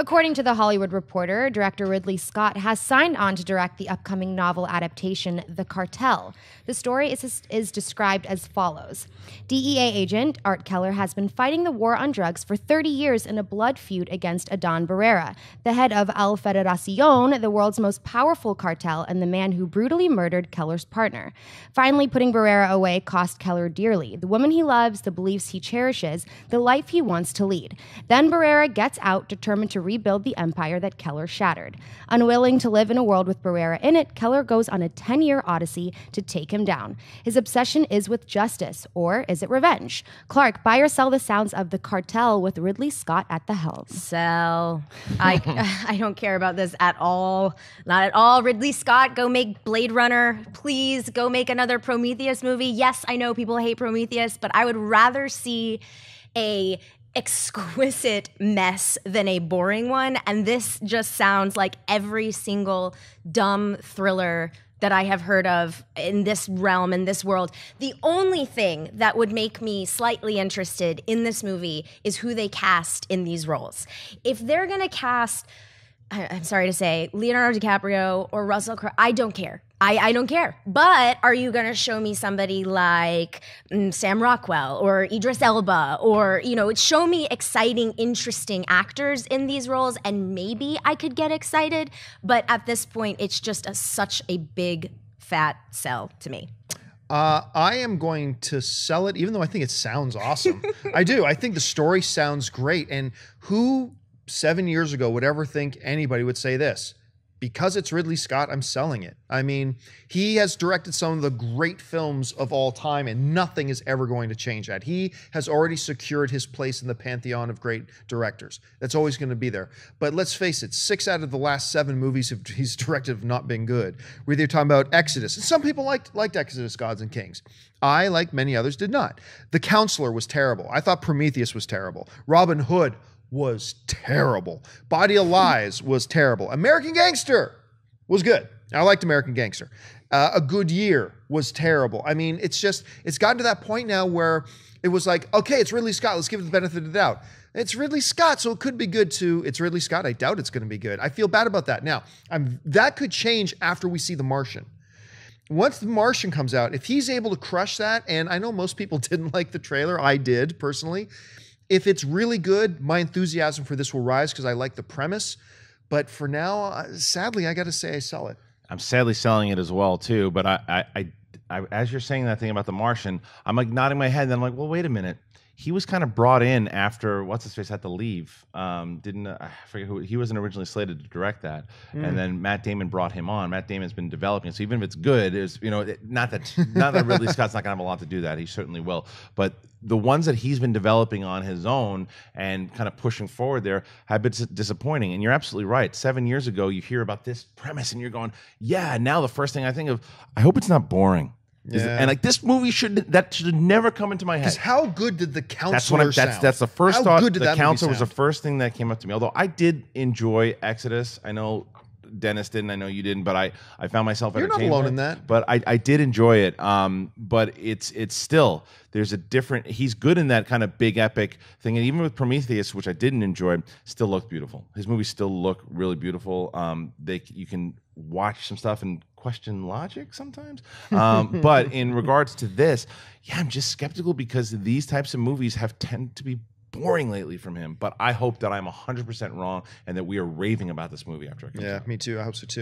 According to The Hollywood Reporter, director Ridley Scott has signed on to direct the upcoming novel adaptation, The CARTEL. The story is described as follows. DEA agent Art Keller has been fighting the war on drugs for 30 years in a blood feud against Adán Barrera, the head of Federación, the world's most powerful cartel, and the man who brutally murdered Keller's partner. Finally, putting Barrera away cost Keller dearly, the woman he loves, the beliefs he cherishes, the life he wants to lead. Then Barrera gets out, determined to rebuild the empire that Keller shattered. Unwilling to live in a world with Barrera in it, Keller goes on a 10-year odyssey to take him down. His obsession is with justice, or is it revenge? Clark, buy or sell the sounds of The CARTEL with Ridley Scott at the helm? Sell. I don't care about this at all. Not at all. Ridley Scott, go make Blade Runner. Please go make another Prometheus movie. Yes, I know people hate Prometheus, but I would rather see a exquisite mess than a boring one. And this just sounds like every single dumb thriller that I have heard of in this realm, in this world. The only thing that would make me slightly interested in this movie is who they cast in these roles. If they're gonna cast, I'm sorry to say, Leonardo DiCaprio or Russell Crowe, I don't care. I don't care. But are you going to show me somebody like Sam Rockwell or Idris Elba or, show me exciting, interesting actors in these roles and maybe I could get excited. But at this point, it's just such a big, fat sell to me. I am going to sell it, even though I think it sounds awesome. I do. I think the story sounds great. And who 7 years ago would ever think anybody would say this? Because it's Ridley Scott, I'm selling it. I mean, he has directed some of the great films of all time, and nothing is ever going to change that. He has already secured his place in the pantheon of great directors. That's always going to be there. But let's face it, 6 out of the last 7 movies he's directed have not been good. We're either talking about Exodus, and some people liked Exodus, Gods and Kings. I, like many others, did not. The Counselor was terrible. I thought Prometheus was terrible. Robin Hood was terrible. Body of Lies was terrible. American Gangster was good. I liked American Gangster. A Good Year was terrible. I mean, it's gotten to that point now where it was like, okay, it's Ridley Scott. Let's give it the benefit of the doubt. It's Ridley Scott, so it could be good too. It's Ridley Scott. I doubt it's going to be good. I feel bad about that. Now, that could change after we see The Martian. Once The Martian comes out, if he's able to crush that, and I know most people didn't like the trailer. I did, personally. If it's really good, my enthusiasm for this will rise because I like the premise. But for now, sadly, I got to say I sell it. I'm sadly selling it as well, too. But I, as you're saying that thing about The Martian, I'm like nodding my head, and I'm like, well, wait a minute. He was kind of brought in after what's-his-face had to leave. I forget who, he wasn't originally slated to direct that. And then Matt Damon brought him on. Matt Damon's been developing it. So even if it's good, not that Ridley Scott's not going to have a lot to do that. He certainly will. But the ones that he's been developing on his own and kind of pushing forward there have been disappointing. And you're absolutely right. 7 years ago, you hear about this premise and you're going, yeah, now the first thing I think of, I hope it's not boring. Yeah. And like this movie should never come into my head. Because how good did The Counselor sound? That's the first thought. The Counselor was the sound? first thing that came up to me. Although I did enjoy Exodus. I know Dennis didn't. I know you didn't. But I found myself entertained. You're not alone in that. But I did enjoy it. But it's still, there's a different. He's good in that kind of big epic thing. And even with Prometheus, which I didn't enjoy, still looked beautiful. His movies still look really beautiful. You can watch some stuff and question logic sometimes. But in regards to this, yeah, I'm just skeptical because these types of movies have tended to be boring lately from him. But I hope that I'm 100% wrong and that we are raving about this movie after it comes out. Yeah, me too. I hope so too.